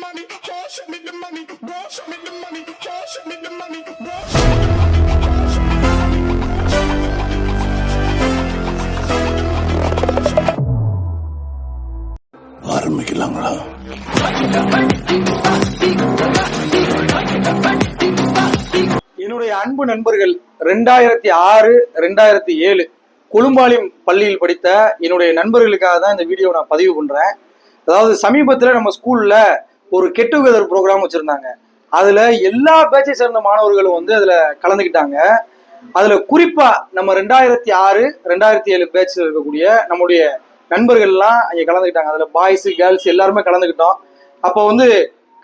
money, oh show me the money, bro, show me the money, oh show me the money, bro, show me the money, oh show me the money, ஆரம்பிக்கலாங்களா? என்னுடைய அன்பு நண்பர்கள் 2006 2007 கொழும்பாளையம் பள்ளியில் படித்த என்னுடைய நண்பர்களுக்காக தான் இந்த வீடியோ நான் பதிவு பண்றேன். அதாவது சமீபத்தில் நம்ம ஸ்கூல்ல ஒரு கெட் டுகெதர் ப்ரோக்ராம் வச்சிருந்தாங்க. அதுல எல்லா பேட்சை சேர்ந்த மாணவர்களும் வந்து அதுல கலந்துக்கிட்டாங்க. அதுல குறிப்பா நம்ம 2006 2007 பேட்சில் இருக்கக்கூடிய நம்முடைய நண்பர்கள்லாம் அங்கே கலந்துக்கிட்டாங்க. அதுல பாய்ஸ் கேர்ள்ஸ் எல்லாருமே கலந்துக்கிட்டோம். அப்போ வந்து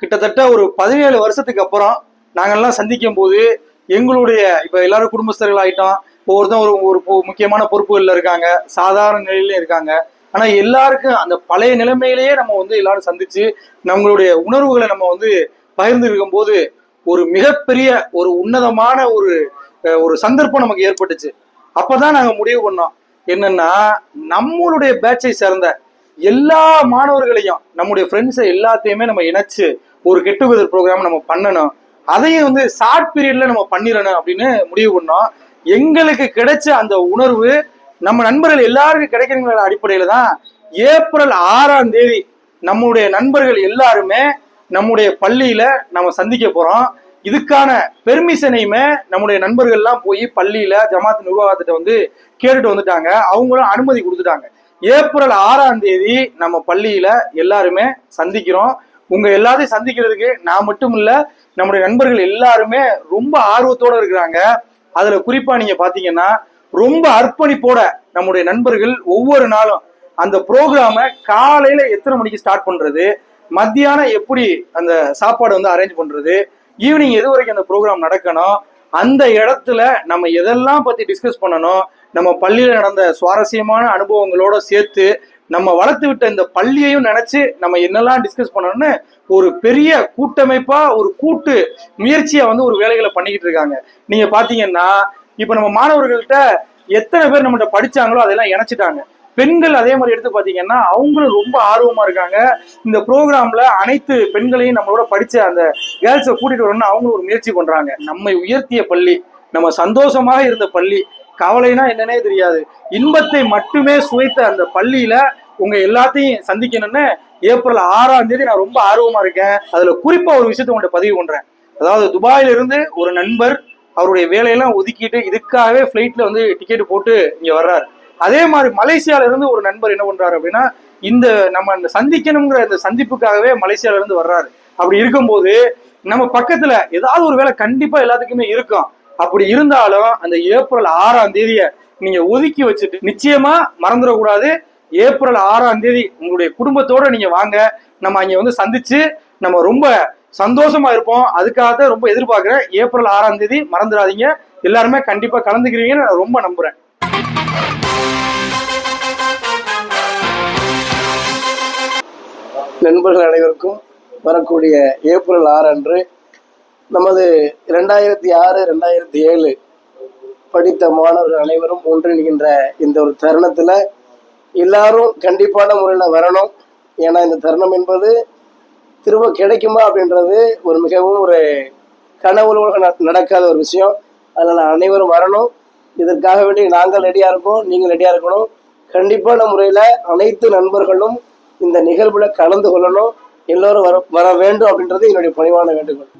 கிட்டத்தட்ட ஒரு 17 வருஷத்துக்கு அப்புறம் நாங்கள்லாம் சந்திக்கும் போது எங்களுடைய இப்ப எல்லாரும் குடும்பஸ்தர்கள் ஆயிட்டோம். ஒவ்வொருத்தரும் ஒரு முக்கியமான பொறுப்புகள்ல இருக்காங்க, சாதாரண நிலையில இருக்காங்க. ஆனா எல்லாருக்கும் அந்த பழைய நிலைமையிலேயே நம்ம வந்து எல்லாரும் சந்திச்சு நம்மளுடைய உணர்வுகளை நம்ம வந்து பகிர்ந்து இருக்கும் போது ஒரு மிகப்பெரிய ஒரு உன்னதமான ஒரு சந்தர்ப்பம் நமக்கு ஏற்பட்டுச்சு. அப்பதான் நாங்க முடிவு பண்ணோம் என்னன்னா, நம்மளுடைய பேட்சை சேர்ந்த எல்லா மாணவர்களையும் நம்முடைய ஃப்ரெண்ட்ஸை எல்லாத்தையுமே நம்ம இணைச்சு ஒரு கெட் டுகெதர் ப்ரோக்ராம் நம்ம பண்ணணும். அதையும் வந்து ஷார்ட் பீரியட்ல நம்ம பண்ணிடணும் அப்படின்னு முடிவு பண்ணோம். எங்களுக்கு கிடைச்ச அந்த உணர்வு நம்ம நண்பர்கள் எல்லாருக்கும் கிடைக்கிற அடிப்படையில தான் ஏப்ரல் 6ஆம் தேதி நம்முடைய நண்பர்கள் எல்லாருமே நம்முடைய பள்ளியில நம்ம சந்திக்க போறோம். இதுக்கான பெர்மிஷனையுமே நம்முடைய நண்பர்கள் எல்லாம் போய் பள்ளியில ஜமாத் நிர்வாகத்திட்ட வந்து கேட்டுட்டு வந்துட்டாங்க. அவங்களும் அனுமதி கொடுத்துட்டாங்க. ஏப்ரல் 6ஆம் தேதி நம்ம பள்ளியில எல்லாருமே சந்திக்கிறோம். உங்க எல்லாத்தையும் சந்திக்கிறதுக்கு நான் மட்டும் இல்ல, நம்முடைய நண்பர்கள் எல்லாருமே ரொம்ப ஆர்வத்தோட இருக்கிறாங்க. அதுல குறிப்பா நீங்க பாத்தீங்கன்னா ரொம்ப அர்ப்பணிப்போட நம்முடைய நண்பர்கள் ஒவ்வொரு நாளும் அந்த ப்ரோக்ராம காலையில எத்தனை மணிக்கு ஸ்டார்ட் பண்றது, மத்தியானம் எப்படி அந்த சாப்பாடு வந்து அரேஞ்ச் பண்றது, ஈவினிங் எது வரைக்கும் அந்த ப்ரோக்ராம் நடக்கணும், அந்த இடத்துல நம்ம எதெல்லாம் பத்தி டிஸ்கஸ் பண்ணணும், நம்ம பள்ளியில நடந்த சுவாரஸ்யமான அனுபவங்களோட சேர்த்து நம்ம வளர்த்து விட்ட இந்த பள்ளியையும் நினைச்சு நம்ம என்னெல்லாம் டிஸ்கஸ் பண்ணணும்னு ஒரு பெரிய கூட்டமைப்பா ஒரு கூட்டு முயற்சியா வந்து ஒரு வேலைகளை பண்ணிக்கிட்டு இருக்காங்க. நீங்க பாத்தீங்கன்னா இப்ப நம்ம மாணவர்கள்ட்ட எத்தனை பேர் நம்மகிட்ட படிச்சாங்களோ அதெல்லாம் இணைச்சிட்டாங்க. பெண்கள் அதே மாதிரி எடுத்து பாத்தீங்கன்னா அவங்களும் ரொம்ப ஆர்வமா இருக்காங்க. இந்த ப்ரோக்ராம்ல அனைத்து பெண்களையும் நம்மளோட படிச்ச அந்த கேர்ள்ஸை கூட்டிட்டு வரணும்னு அவங்களும் ஒரு முயற்சி பண்றாங்க. நம்மை உயர்த்திய பள்ளி, நம்ம சந்தோஷமாக இருந்த பள்ளி, கவலைனா என்னன்னே தெரியாது, இன்பத்தை மட்டுமே சுவைத்த அந்த பள்ளியில உங்க எல்லாத்தையும் சந்திக்கணும்னு ஏப்ரல் 6ஆம் தேதி நான் ரொம்ப ஆர்வமா இருக்கேன். அதுல குறிப்பா ஒரு விஷயத்த உங்கள்கிட்ட பதிவு பண்றேன். அதாவது துபாயில இருந்து ஒரு நண்பர் அவருடைய வேலையெல்லாம் ஒதுக்கிட்டு இதுக்காகவே ஃபிளைட்ல வந்து டிக்கெட் போட்டு இங்க வர்றாரு. அதே மாதிரி மலேசியால இருந்து ஒரு நண்பர் என்ன பண்றாரு அப்படின்னா, நம்ம இந்த சந்திக்கணுங்கிற இந்த சந்திப்புக்காகவே மலேசியால இருந்து வர்றாரு. அப்படி இருக்கும்போது நம்ம பக்கத்துல ஏதாவது ஒரு வேலை கண்டிப்பா எல்லாத்துக்குமே இருக்கும். அப்படி இருந்தாலும் அந்த ஏப்ரல் 6ஆம் தேதியை நீங்க ஒதுக்கி வச்சுட்டு நிச்சயமா மறந்துடக்கூடாது. ஏப்ரல் 6ஆம் தேதி உங்களுடைய குடும்பத்தோட நீங்க வாங்க. நம்ம அங்க வந்து சந்திச்சு நம்ம ரொம்ப சந்தோஷமா இருப்போம். அதுக்காக ரொம்ப எதிர்பார்க்கிறேன். ஏப்ரல் 6ஆம் தேதி மறந்துடாதீங்க. எல்லாருமே கண்டிப்பா கலந்துக்கிறீங்கன்னு நான் ரொம்ப நம்புறேன். நண்பர்கள் அனைவருக்கும் வரக்கூடிய ஏப்ரல் 6 அன்று நமது 2006 2007 படித்த மாணவர்கள் அனைவரும் ஒன்றிணைகின்ற இந்த ஒரு தருணத்துல எல்லாரும் கண்டிப்பான முறையில் வரணும். ஏன்னா இந்த தருணம் என்பது திரும்ப கிடைக்குமா அப்படின்றது ஒரு மிகவும் ஒரு கனவுல நடக்காத ஒரு விஷயம். அதனால அனைவரும் வரணும். இதற்காக வேண்டி நாங்கள் ரெடியா இருக்கோம், நீங்கள் ரெடியா இருக்கணும். கண்டிப்பான முறையில அனைத்து நண்பர்களும் இந்த நிகழ்வுல கலந்து கொள்ளணும். எல்லோரும் வர வேண்டும் அப்படின்றது என்னுடைய பணிவான வேண்டுகோள்.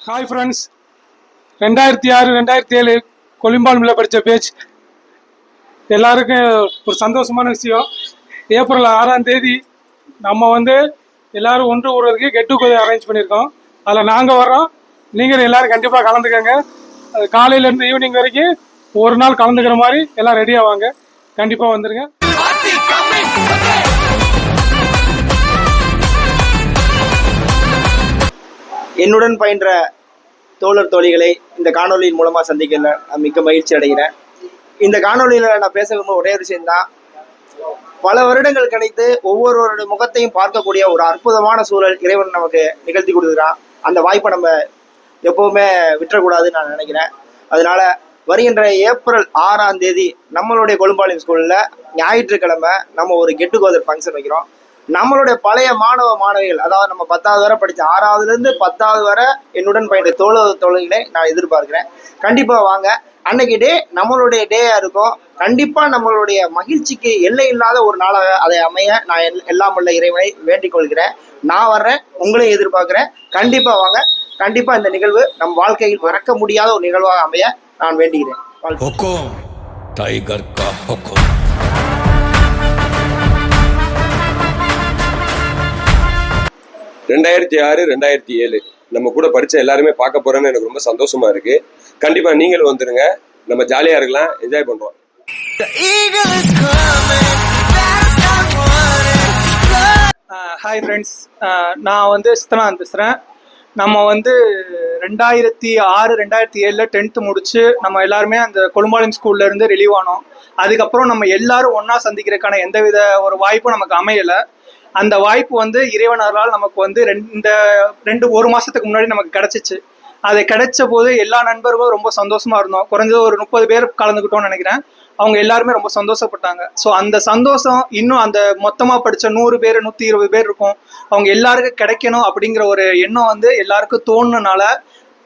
ஹாய் ஃப்ரெண்ட்ஸ், 2006 2007 கொழும்பாளையம்ல படித்த பேட்ச் எல்லாருக்கும் ஒரு சந்தோஷமான விஷயம். ஏப்ரல் 6ஆம் தேதி நம்ம வந்து எல்லாரும் ஒன்று கூடுறதுக்கு கெட் டுகெதர் அரேஞ்ச் பண்ணியிருக்கோம். அதில் நாங்கள் வர்றோம். நீங்கள் எல்லாரும் கண்டிப்பாக கலந்துக்கங்க. அது காலையிலேருந்து ஈவினிங் வரைக்கும் ஒரு நாள் கலந்துக்கிற மாதிரி எல்லாம் ரெடியாக வாங்க. கண்டிப்பாக வந்துருங்க. என்னுடன் பயின்ற தோழர் தோழிகளை இந்த காணொலியின் மூலமாக சந்திக்கல நான் மிக்க மகிழ்ச்சி அடைகிறேன். இந்த காணொலியில் நான் பேசணும் ஒரே ஒரு விஷயம்தான். பல வருடங்கள் கழித்து ஒவ்வொருவருடைய முகத்தையும் பார்க்கக்கூடிய ஒரு அற்புதமான சூழல் இறைவன் நமக்கு நிகழ்த்தி கொடுக்குறான். அந்த வாய்ப்பை நம்ம எப்போவுமே விட்டுறக்கூடாதுன்னு நான் நினைக்கிறேன். அதனால வருகின்ற ஏப்ரல் 6ஆம் தேதி நம்மளுடைய கொலும்பாளையம் ஸ்கூல்ல ஞாயிற்றுக்கிழமை நம்ம ஒரு கெட் டுகெதர் ஃபங்க்ஷன் வைக்கிறோம். நம்மளுடைய பழைய மாணவ மாணவிகள், அதாவது நம்ம 10வது வரை படித்த 6ஆவதுலேருந்து 10வது வரை என்னுடன் பயின்ற தோழர்களை நான் எதிர்பார்க்கிறேன். கண்டிப்பாக வாங்க. அன்னைக்கு டே நம்மளுடைய டேயா இருக்கும். கண்டிப்பாக நம்மளுடைய மகிழ்ச்சிக்கு எல்லை இல்லாத ஒரு நாளாக அதை அமைய நான் எல்லாம் உள்ள இறைவனை வேண்டிக் கொள்கிறேன். நான் வர்றேன், உங்களையும் எதிர்பார்க்கிறேன். கண்டிப்பாக வாங்க. கண்டிப்பாக இந்த நிகழ்வு நம் வாழ்க்கையில் மறக்க முடியாத ஒரு நிகழ்வாக அமைய நான் வேண்டுகிறேன். टाइगर का हुक्म. 2006 2007 நம்ம கூட படிச்ச எல்லாருமே பார்க்க போறேன்னு எனக்கு ரொம்ப சந்தோஷமா இருக்கு. கண்டிப்பா நீங்களும் வந்துருங்க, நம்ம ஜாலியா இருக்கலாம், என்ஜாய் பண்றோம். ஹாய் ஃப்ரெண்ட்ஸ், நான் வந்து சித்தனான் பேசுகிறேன். நம்ம வந்து 2006 2007 10th முடிச்சு நம்ம எல்லாருமே அந்த கொலும்பாளையம் ஸ்கூல்ல இருந்து ரிலீவ் ஆனோம். அதுக்கப்புறம் நம்ம எல்லாரும் ஒன்றா சந்திக்கிறதுக்கான எந்தவித ஒரு வாய்ப்பும் நமக்கு அமையலை. அந்த வாய்ப்பு வந்து இறைவனரால் நமக்கு வந்து ஒரு மாதத்துக்கு முன்னாடி நமக்கு கிடச்சிச்சு. அது கிடைச்ச போது எல்லா நண்பர்களும் ரொம்ப சந்தோஷமா இருந்தோம். குறைஞ்சது ஒரு 30 பேர் கலந்துக்கிட்டோம்னு நினைக்கிறேன். அவங்க எல்லாருமே ரொம்ப சந்தோஷப்பட்டாங்க. ஸோ அந்த சந்தோஷம் இன்னும் அந்த மொத்தமாக படித்த 100 பேர் 120 பேர் இருக்கும், அவங்க எல்லாருக்கும் கிடைக்கணும் அப்படிங்கிற ஒரு எண்ணம் வந்து எல்லாருக்கும் தோணுனால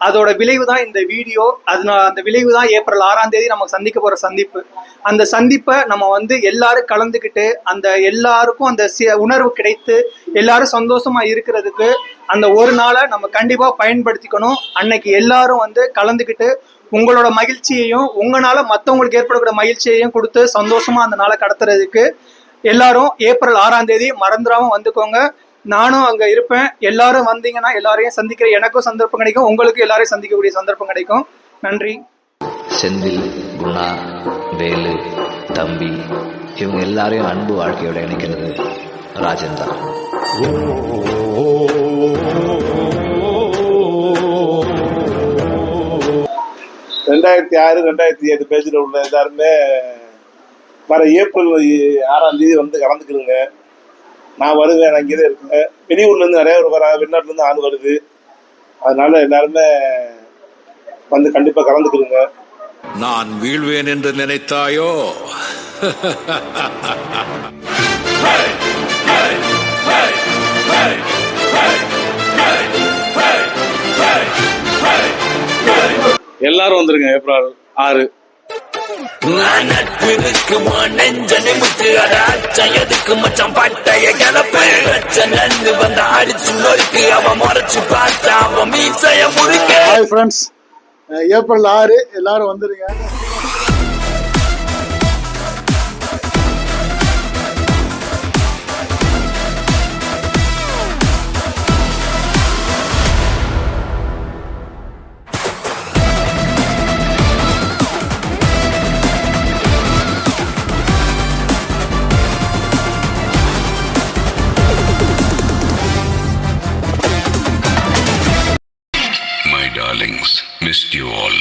அதோட விளைவு தான் இந்த வீடியோ. அந்த விளைவு தான் ஏப்ரல் 6ஆம் தேதி நம்ம சந்திக்க போகிற சந்திப்பு. அந்த சந்திப்பை நம்ம வந்து எல்லாரும் கலந்துக்கிட்டு அந்த எல்லாருக்கும் அந்த உணர்வு கிடைத்து எல்லாரும் சந்தோஷமா இருக்கிறதுக்கு அந்த ஒரு நாளை நம்ம கண்டிப்பாக பயன்படுத்திக்கணும். அன்னைக்கு எல்லாரும் வந்து கலந்துக்கிட்டு உங்களோட மகிழ்ச்சியையும் உங்களால மற்றவங்களுக்கு ஏற்படக்கூடிய மகிழ்ச்சியையும் கொடுத்து சந்தோஷமா அந்த நாளை கடத்துறதுக்கு எல்லாரும் ஏப்ரல் 6ஆம் தேதி மறந்துடாம வந்துக்கோங்க. நானும் அங்கே இருப்பேன். எல்லாரும் வந்தீங்கன்னா எல்லாரையும் சந்திக்கிற எனக்கும் சந்தர்ப்பம் கிடைக்கும், உங்களுக்கு எல்லாரையும் சந்திக்கக்கூடிய சந்தர்ப்பம் கிடைக்கும். நன்றி. செந்தில், குணா, வேலு, தம்பி இவங்க எல்லாரையும் அன்பு வாழ்க்கையோட இணைக்கிறது ராஜன் தான். 2006 2007 பேஜில் உள்ள எல்லாருமே வர ஏப்ரல் 6ஆம் தேதி வந்து கலந்துக்கிறேங்க. நான் வருவேன், நான் இங்கே தான் இருக்கேன். வெளியூர்லேருந்து நிறைய பேர் வராங்க, வெளிநாட்டுலேருந்து ஆள் வருது. அதனால எல்லாருமே வந்து கண்டிப்பாக கலந்துக்கிறேங்க. நான் வீழ்வேன் என்று நினைத்தாயோ? எல்லாரும் வந்துருங்க ஏப்ரல் 6. ஹாய் ஃப்ரெண்ட்ஸ், ஏப்ரல் 6 எல்லாரும் வந்துருங்க. My darlings, missed you all.